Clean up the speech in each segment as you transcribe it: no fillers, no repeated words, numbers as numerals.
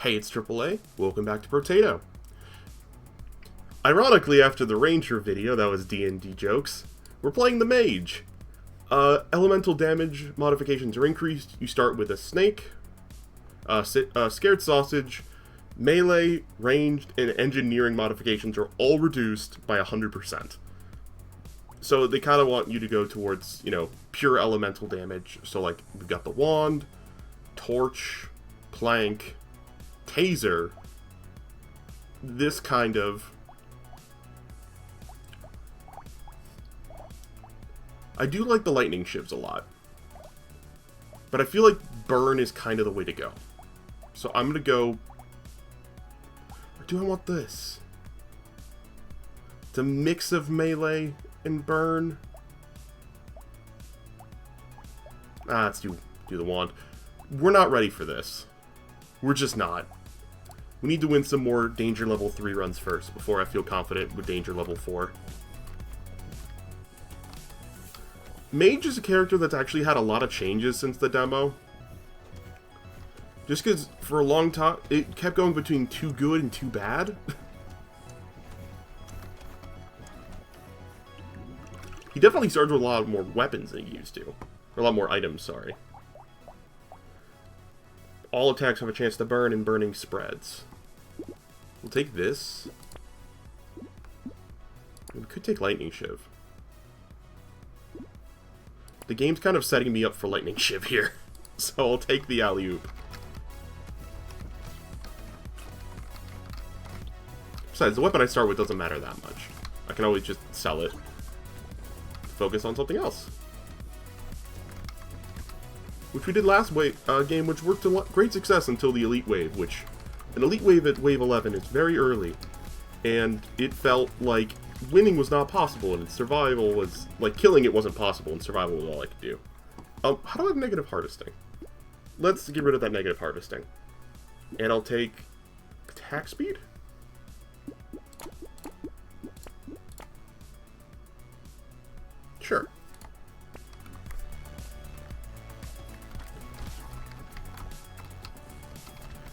Hey, it's AAA. Welcome back to Brotato. Ironically, after the Ranger video, that was D&D jokes, we're playing the Mage. Elemental damage modifications are increased. You start with a snake, scared sausage, melee, ranged, and engineering modifications are all reduced by 100%. So they kind of want you to go towards, pure elemental damage. So like, we've got the wand, torch, plank, taser, this kind of... I do like the lightning shivs a lot, but I feel like burn is kind of the way to go. So I'm going to go... Or do I want this? It's a mix of melee and burn. Let's do the wand. We're not ready for this. We're just not. We need to win some more danger level 3 runs first before I feel confident with danger level 4. Mage is a character that's actually had a lot of changes since the demo. Just because for a long time, it kept going between too good and too bad. He definitely starts with a lot more weapons than he used to. Or a lot more items, sorry. All attacks have a chance to burn, and burning spreads. We'll take this. We could take Lightning Shiv. The game's kind of setting me up for Lightning Shiv here. So I'll take the alley-oop. Besides, the weapon I start with doesn't matter that much. I can always just sell it. Focus on something else. Which we did last game, which worked to great success until the Elite Wave, which... An Elite Wave at Wave 11 is very early. And it felt like winning was not possible, and survival was... Like, killing it wasn't possible, and survival was all I could do. How do I have negative harvesting? Let's get rid of that negative harvesting. And I'll take... attack speed? Sure.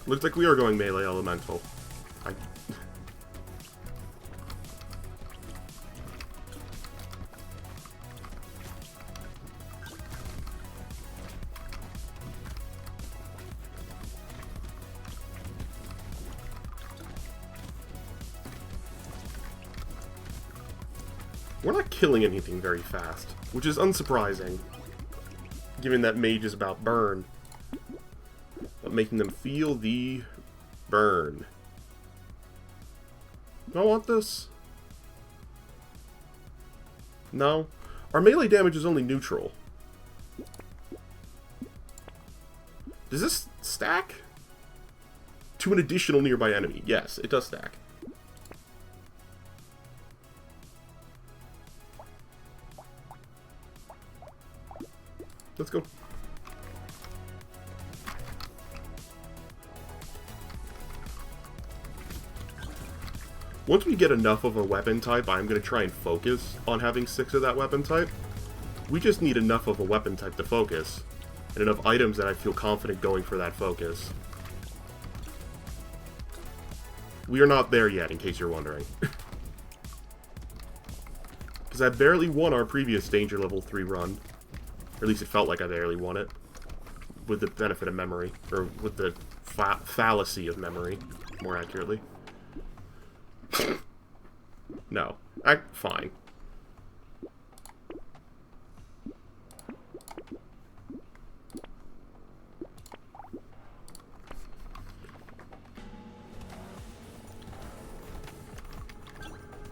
Looks like we are going melee elemental. We're not killing anything very fast, which is unsurprising, given that Mage is about burn. But making them feel the burn. Do I want this? No. Our melee damage is only neutral. Does this stack? To an additional nearby enemy. Yes, it does stack. Let's go. Once we get enough of a weapon type, I'm going to try and focus on having 6 of that weapon type. We just need enough of a weapon type to focus, and enough items that I feel confident going for that focus. We are not there yet, in case you're wondering. Because I barely won our previous Danger Level 3 run. Or at least it felt like I barely won it. With the benefit of memory. Or with the fallacy of memory, more accurately. No. Fine.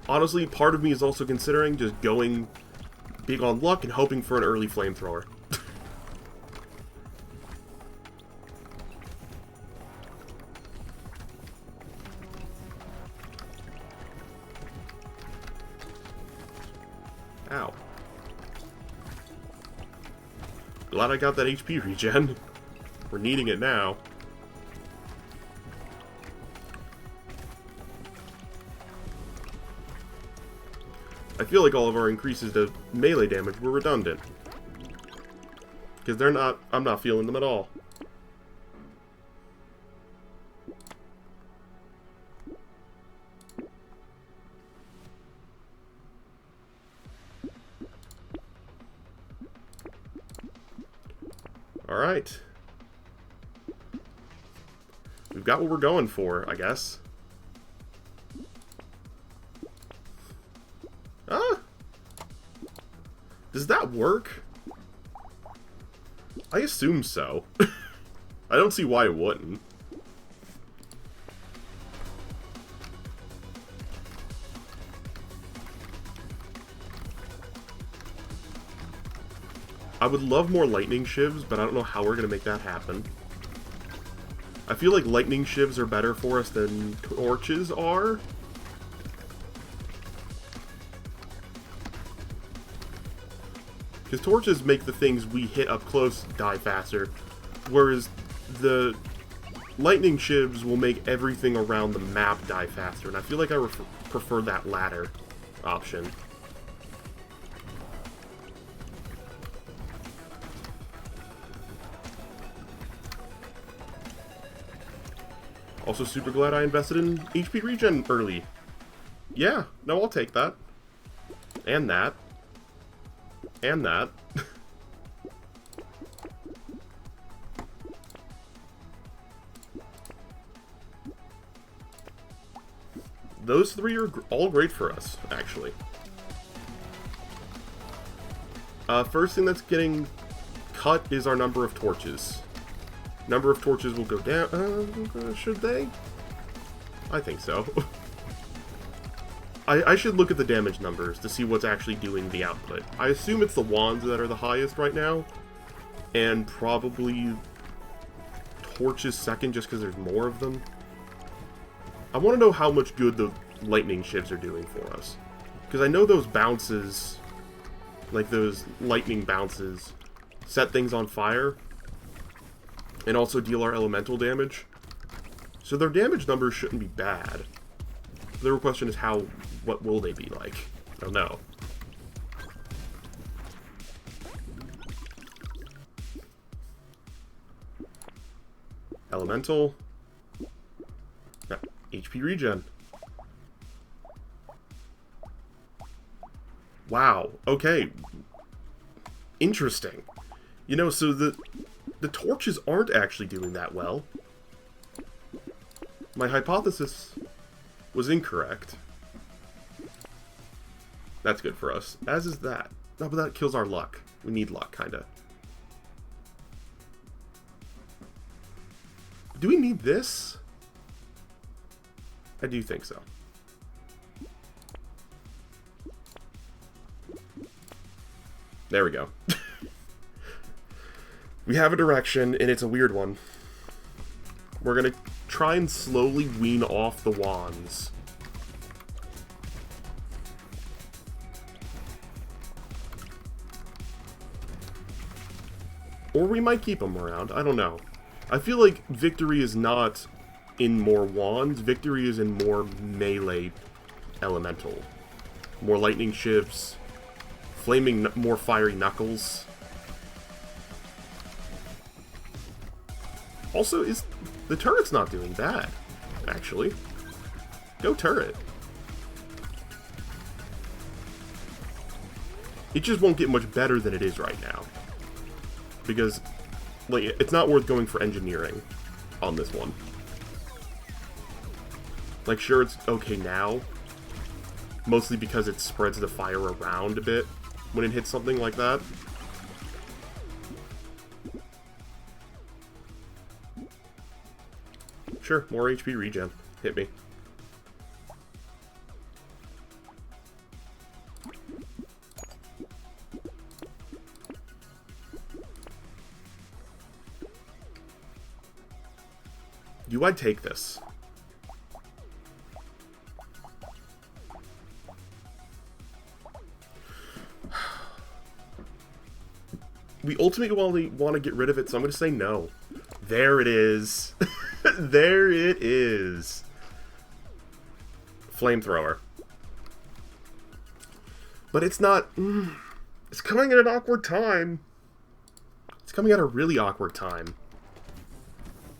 Honestly, part of me is also considering just going big on luck and hoping for an early flamethrower. Ow. Glad I got that HP regen. We're needing it now. I feel like all of our increases to melee damage were redundant. Because they're not... I'm not feeling them at all. Alright. We've got what we're going for, I guess. Ah! Does that work? I assume so. I don't see why it wouldn't. I would love more lightning shivs, but I don't know how we're going to make that happen. I feel like lightning shivs are better for us than torches are. Because torches make the things we hit up close die faster, whereas the lightning shivs will make everything around the map die faster, and I feel like I prefer that latter option. Also super glad I invested in HP regen early. Yeah, no, I'll take that. And that. And that. Those three are all great for us, actually. First thing that's getting cut is our number of torches. Number of torches will go down. Should they? I think so. I should look at the damage numbers to see what's actually doing the output. I assume it's the wands that are the highest right now. And probably torches second just because there's more of them. I want to know how much good the lightning shivs are doing for us. Because I know those bounces, like those lightning bounces, set things on fire. And also deal our elemental damage. So their damage numbers shouldn't be bad. The real question is what will they be like? I don't know. Elemental. HP regen. Wow, okay. Interesting. You know, so the torches aren't actually doing that well. My hypothesis was incorrect. That's good for us. As is that. No, but that kills our luck. We need luck, kinda. Do we need this? I do think so. There we go. We have a direction, and it's a weird one. We're gonna try and slowly wean off the wands. Or we might keep them around, I don't know. I feel like victory is not in more wands, victory is in more melee elemental. More lightning shivs, more fiery knuckles. Also, the turret's not doing bad, actually. Go turret. It just won't get much better than it is right now. Because, like, it's not worth going for engineering on this one. Like, sure, it's okay now. Mostly because it spreads the fire around a bit when it hits something like that. Sure, more HP regen. Hit me. I'd take this. We ultimately want to get rid of it, so I'm going to say no. There it is. There it is. Flamethrower. But it's not... it's coming at an awkward time. It's coming at a really awkward time.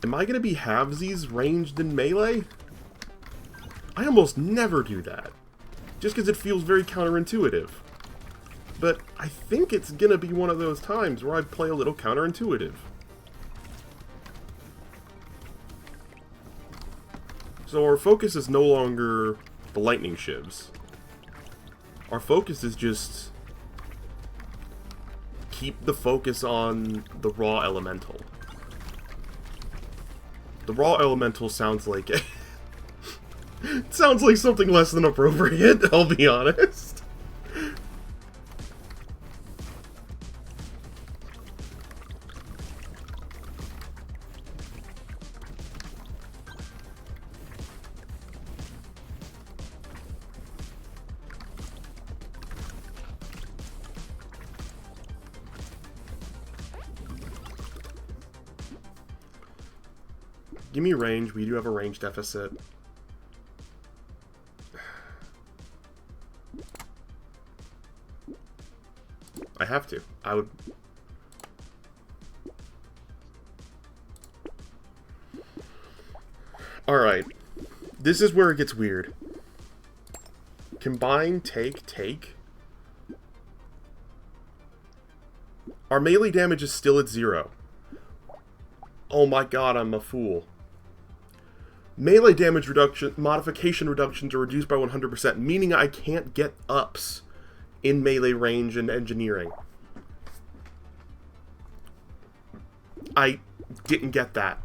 Am I going to be halvesies ranged in melee? I almost never do that. Just because it feels very counterintuitive. But I think it's going to be one of those times where I play a little counterintuitive. So our focus is no longer the lightning shivs. Our focus is just keep the focus on the raw elemental. The raw elemental sounds like it sounds like something less than appropriate, I'll be honest. Give me range. We do have a range deficit. I have to. I would... Alright. This is where it gets weird. Combine, take. Our melee damage is still at 0. Oh my god, I'm a fool. Melee damage reduction, modification reductions are reduced by 100%, meaning I can't get ups in melee range and engineering. I didn't get that.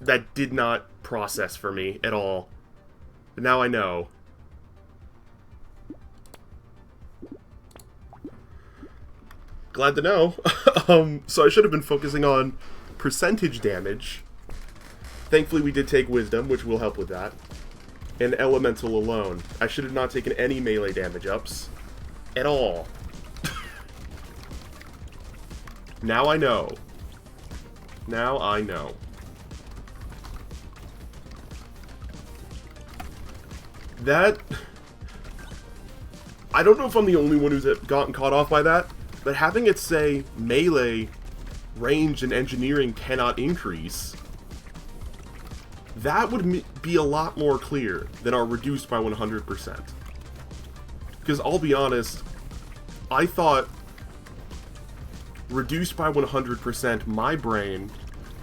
That did not process for me at all. But now I know. Glad to know. So I should have been focusing on percentage damage. Thankfully we did take wisdom, which will help with that. And elemental alone. I should have not taken any melee damage ups. At all. Now I know. Now I know. That... I don't know if I'm the only one who's gotten caught off by that, but having it say melee, range, and engineering cannot increase, that would be a lot more clear than our reduced by 100%. Because I'll be honest, I thought reduced by 100%, my brain,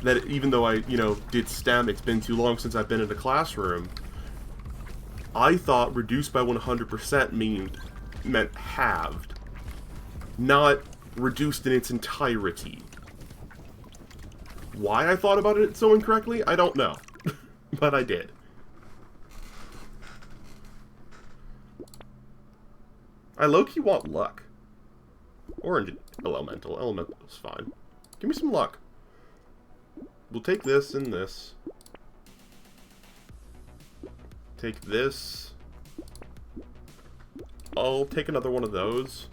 that even though I, did STEM, it's been too long since I've been in a classroom, I thought reduced by 100% meant halved, not reduced in its entirety. Why I thought about it so incorrectly, I don't know. But I did. I low-key want luck. Or elemental. Elemental's fine. Give me some luck. We'll take this and this. Take this. I'll take another one of those.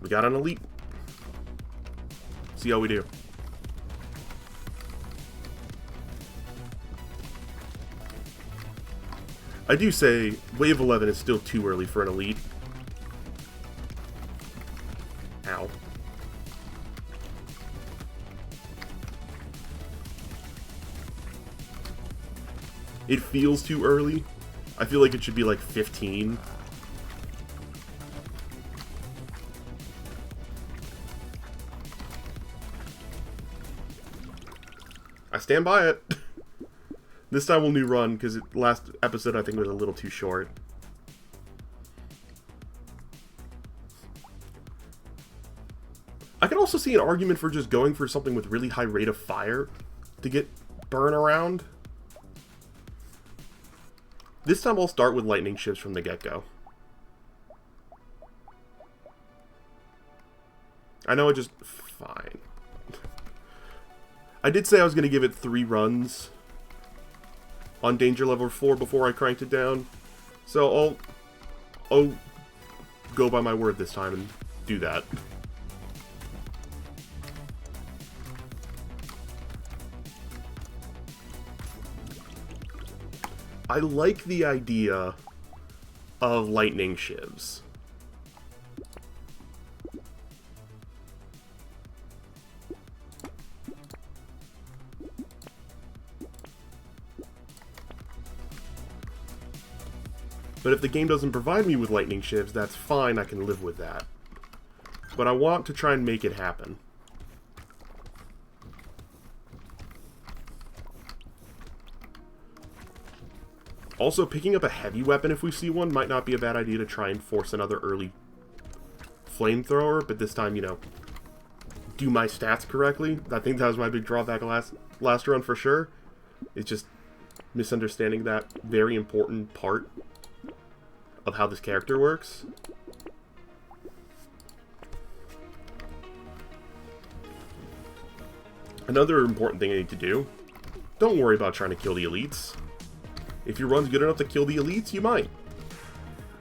We got an elite. See how we do. I do say Wave 11 is still too early for an elite. Ow. It feels too early. I feel like it should be like 15. I stand by it. This time we'll new run, because last episode I think was a little too short. I can also see an argument for just going for something with really high rate of fire to get burn around. This time I'll start with lightning shifts from the get-go. I know fine. I did say I was going to give it 3 runs on danger level 4 before I cranked it down. So I'll go by my word this time and do that. I like the idea of lightning shivs. But if the game doesn't provide me with lightning shivs, that's fine, I can live with that. But I want to try and make it happen. Also, picking up a heavy weapon if we see one might not be a bad idea to try and force another early flamethrower, but this time, you know, do my stats correctly. I think that was my big drawback last run for sure. It's just misunderstanding that very important part of how this character works. Another important thing I need to do, don't worry about trying to kill the elites. If your run's good enough to kill the elites, you might.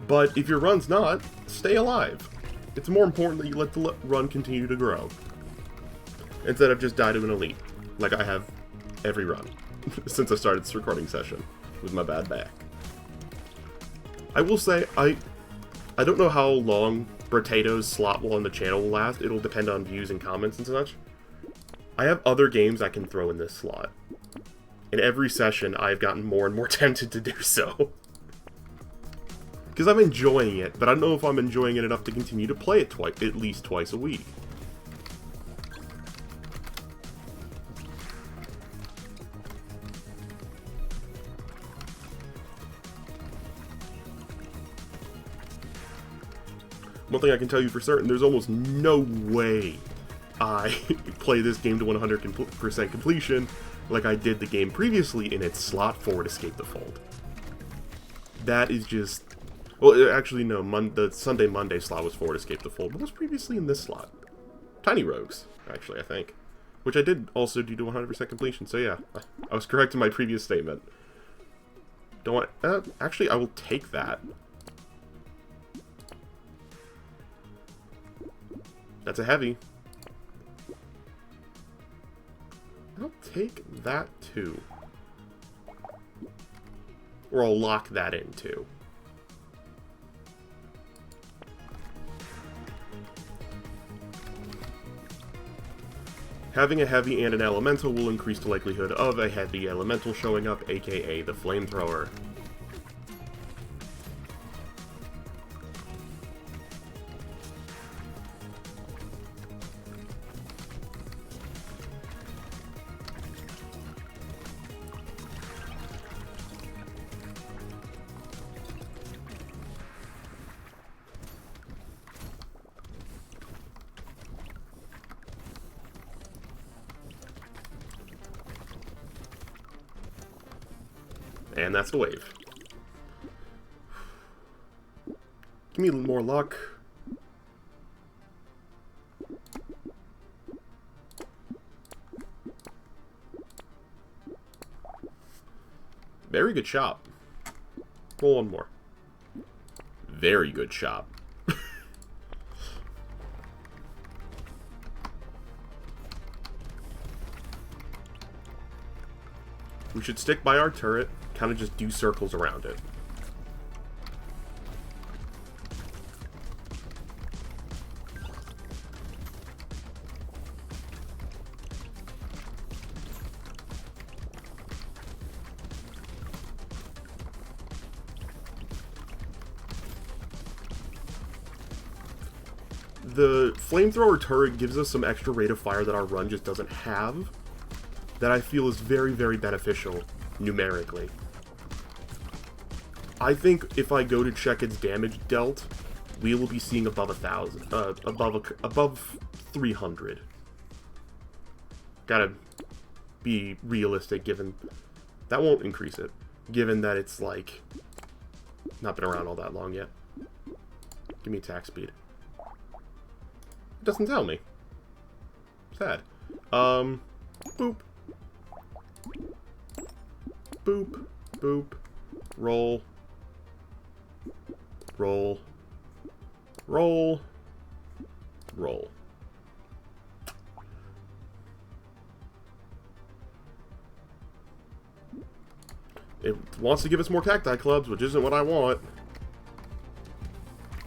But if your run's not, stay alive. It's more important that you let the run continue to grow, instead of just die to an elite, like I have every run, since I started this recording session, with my bad back. I will say, I don't know how long Brotato's slot will on the channel will last. It'll depend on views and comments and such. I have other games I can throw in this slot. In every session, I've gotten more and more tempted to do so. Because I'm enjoying it, but I don't know if I'm enjoying it enough to continue to play it at least twice a week. One thing I can tell you for certain, there's almost no way I play this game to 100% completion like I did the game previously in its slot forward Escape the Fold. That is just... Well, actually, no. The Sunday Monday slot was forward Escape the Fold. What was previously in this slot? Tiny Rogues, actually, I think. Which I did also do to 100% completion, so yeah. I was correct in my previous statement. Don't want... actually, I will take that. That's a heavy. I'll take that too. Or I'll lock that in too. Having a heavy and an elemental will increase the likelihood of a heavy elemental showing up, aka the flamethrower. And that's the wave. Give me more luck. Very good shot. Roll one more. Very good shot. We should stick by our turret, kind of just do circles around it. The flamethrower turret gives us some extra rate of fire that our run just doesn't have, that I feel is very, very beneficial numerically. I think if I go to check its damage dealt, we will be seeing above 1,000, above 300. Gotta be realistic, given that won't increase it, given that it's like not been around all that long yet. Give me attack speed. It doesn't tell me. Sad. Boop. Boop, boop, roll, roll, roll, roll. It wants to give us more cacti clubs, which isn't what I want.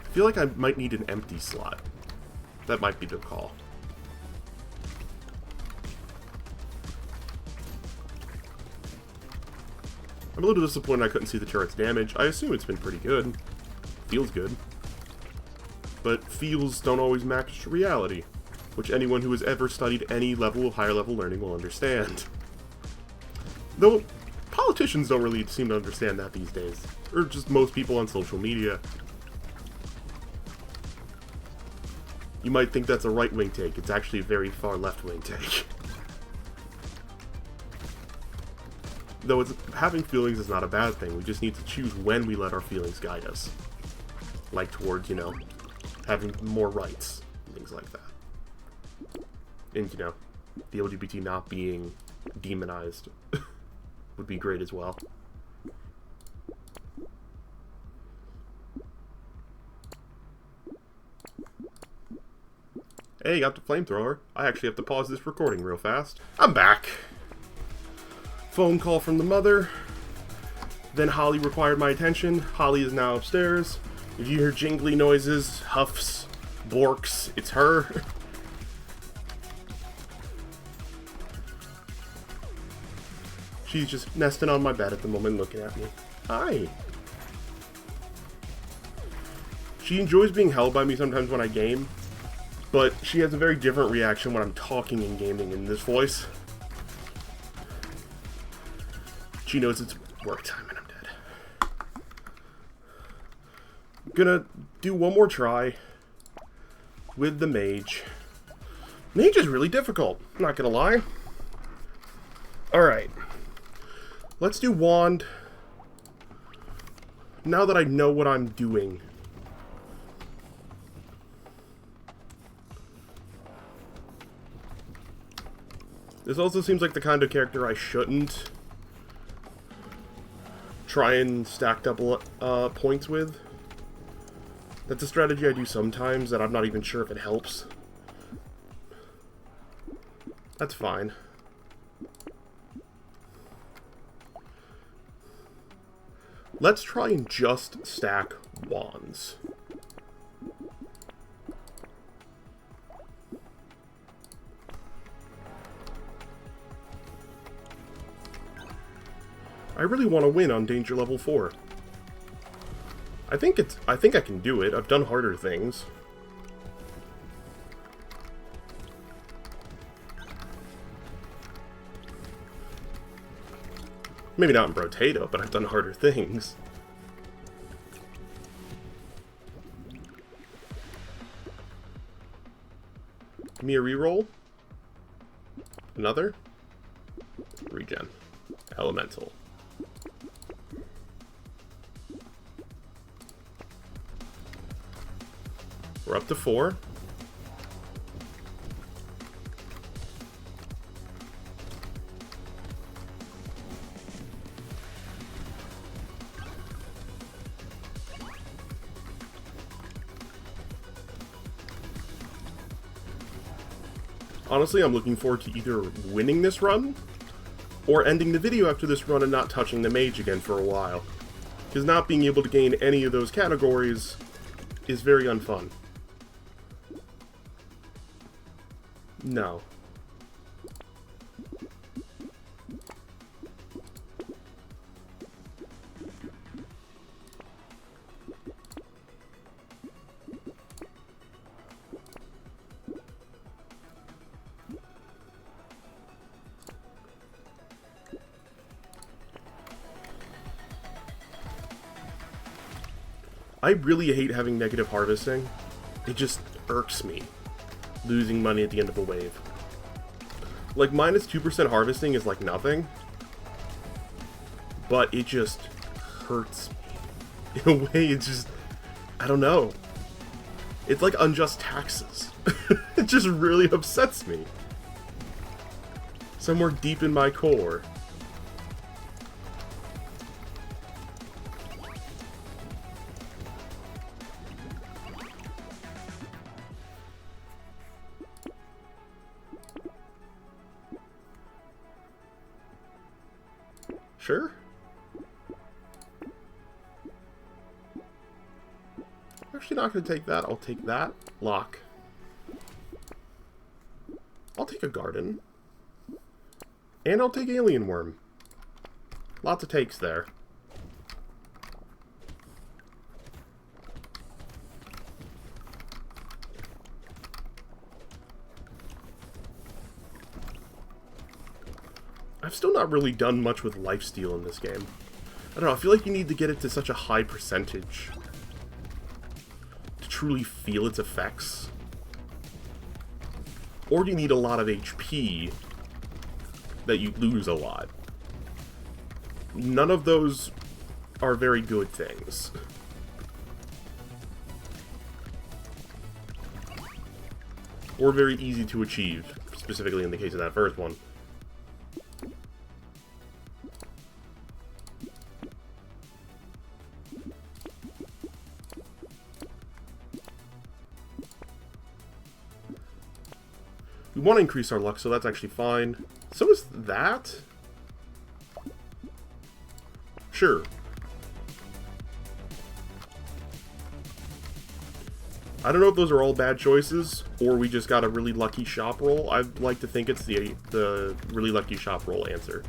I feel like I might need an empty slot. That might be the call. I'm a little disappointed I couldn't see the turret's damage. I assume it's been pretty good. Feels good. But feels don't always match reality, which anyone who has ever studied any level of higher level learning will understand. Though, politicians don't really seem to understand that these days. Or just most people on social media. You might think that's a right-wing take. It's actually a very far left-wing take. Though having feelings is not a bad thing. We just need to choose when we let our feelings guide us. Like towards, you know, having more rights. And things like that. And, you know, the LGBT not being demonized would be great as well. Hey, got the flamethrower. I actually have to pause this recording real fast. I'm back. Phone call from the mother. Then Holly required my attention. Holly is now upstairs. If you hear jingly noises, huffs, borks, it's her. She's just nesting on my bed at the moment looking at me. Hi. She enjoys being held by me sometimes when I game. But she has a very different reaction when I'm talking and gaming in this voice. She knows it's work time and I'm dead. I'm gonna do one more try with the Mage. Mage is really difficult, I'm not gonna lie. Alright. Let's do Wand. Now that I know what I'm doing. This also seems like the kind of character I shouldn't try and stack double points with. That's a strategy I do sometimes that I'm not even sure if it helps. That's fine. Let's try and just stack wands. I really want to win on danger level 4. I think I can do it. I've done harder things. Maybe not in Brotato, but I've done harder things. Give me a reroll. Another. Regen. Elemental. We're up to 4. Honestly, I'm looking forward to either winning this run, or ending the video after this run and not touching the Mage again for a while. Because not being able to gain any of those categories is very unfun. No. I really hate having negative harvesting. It just irks me. Losing money at the end of a wave. Like, minus 2% harvesting is like nothing. But it just hurts me. In a way, it's just... I don't know. It's like unjust taxes. It just really upsets me. Somewhere deep in my core. Sure. I'm actually not going to take that. I'll take that. Lock. I'll take a garden. And I'll take alien worm. Lots of takes there. I've still not really done much with lifesteal in this game. I don't know, I feel like you need to get it to such a high percentage to truly feel its effects. Or you need a lot of HP that you lose a lot. None of those are very good things. Or very easy to achieve, specifically in the case of that first one. We want to increase our luck, so that's actually fine. So is that? Sure. I don't know if those are all bad choices, or we just got a really lucky shop roll. I'd like to think it's the really lucky shop roll answer.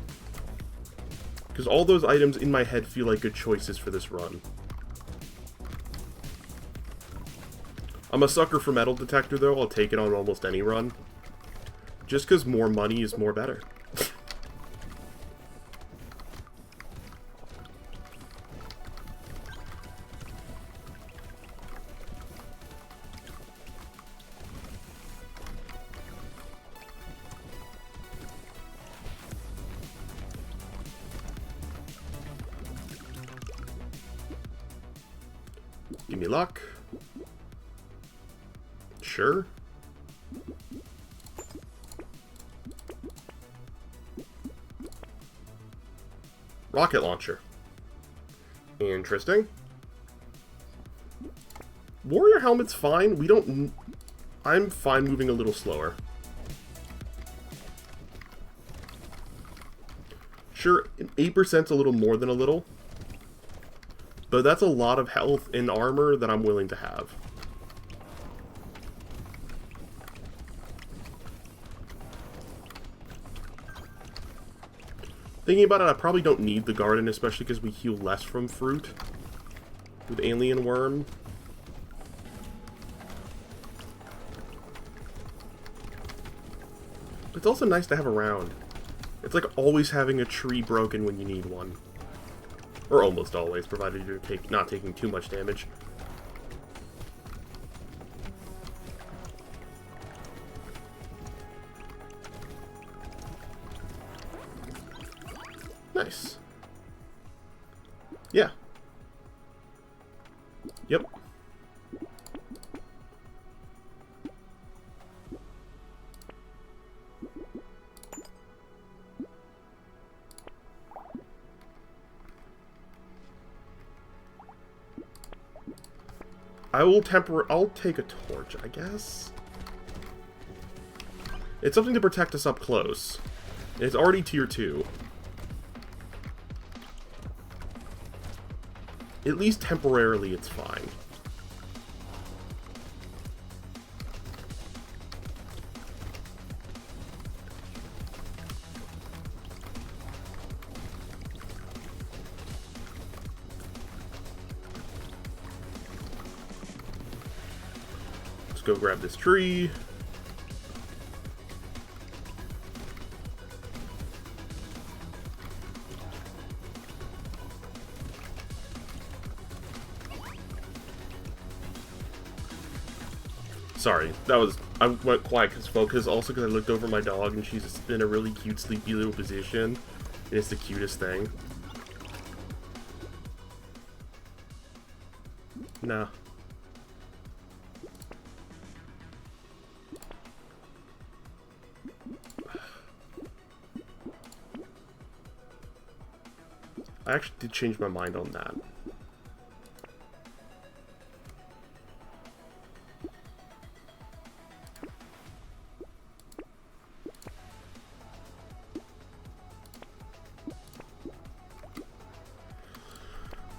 Because all those items in my head feel like good choices for this run. I'm a sucker for metal detector, though. I'll take it on almost any run. Just because more money is more better. Give me luck. Sure. Rocket launcher. Interesting. Warrior helmet's fine. We don't... I'm fine moving a little slower. Sure, 8%'s a little more than a little. But that's a lot of health and armor that I'm willing to have. Thinking about it, I probably don't need the garden, especially because we heal less from fruit with alien worm. But it's also nice to have around. It's like always having a tree broken when you need one. Or almost always, provided you're not taking too much damage. Nice. Yeah. Yep. I'll take a torch, I guess. It's something to protect us up close. It's already tier 2. At least temporarily, it's fine. Let's go grab this tree. Sorry, I went quiet because also because I looked over my dog and she's in a really cute sleepy little position. And it's the cutest thing. Nah. I actually did change my mind on that.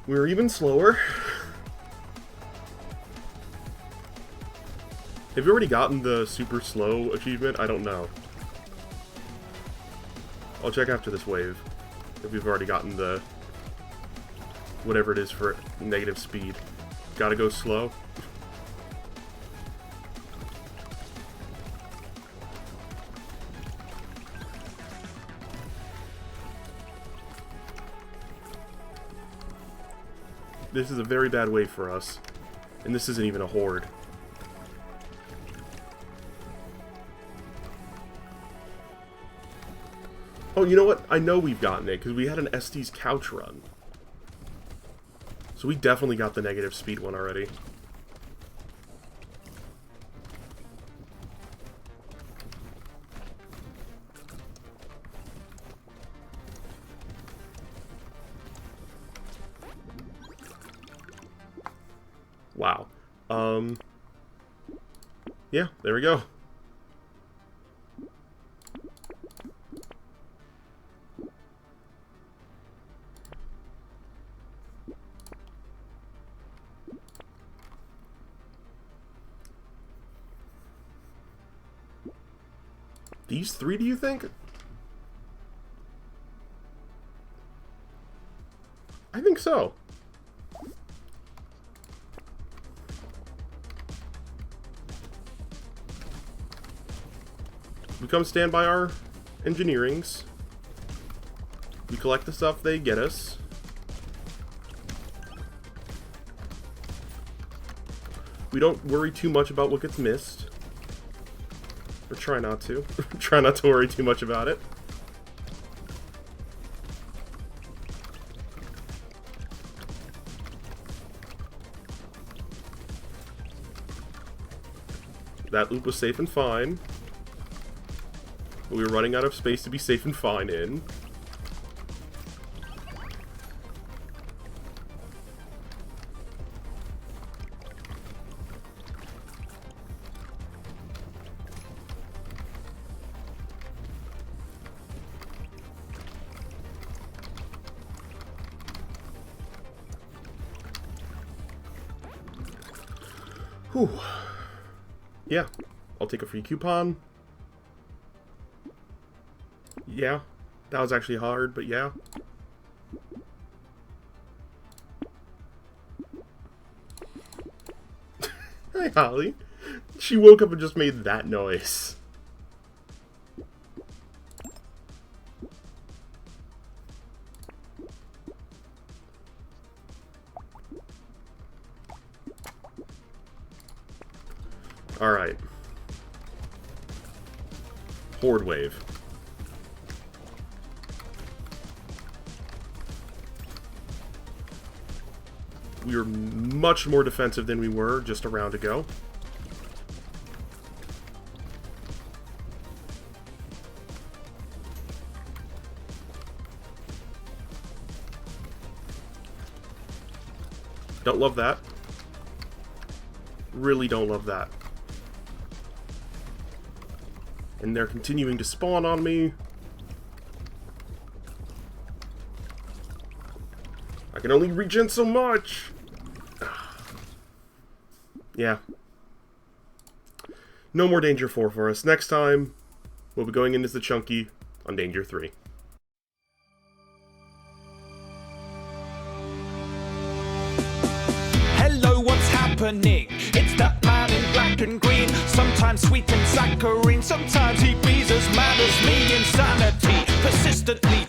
We're even slower. Have you already gotten the super slow achievement? I don't know. I'll check after this wave. If we've already gotten the... whatever it is for negative speed. Gotta go slow. This is a very bad wave for us. And this isn't even a horde. Oh, you know what? I know we've gotten it, because we had an Estes couch run. So we definitely got the negative speed one already. Wow. Yeah, there we go. These three, do you think? I think so. We come stand by our engineerings. We collect the stuff they get us. We don't worry too much about what gets missed. Or try not to. Try not to worry too much about it. That loop was safe and fine. But we were running out of space to be safe and fine in. Whew. Yeah, I'll take a free coupon. Yeah, that was actually hard, but yeah. Hi, Holly. She woke up and just made that noise. Alright. Horde wave. We were much more defensive than we were just a round ago. Don't love that. Really don't love that. And they're continuing to spawn on me. I can only regen so much. Yeah. No more Danger 4 for us. Next time, we'll be going in as the Chunky on Danger 3. Hello, what's happening? It's that man in black and green. Sometimes sweet and saccharine. Sometimes he be as mad as me. Insanity, persistently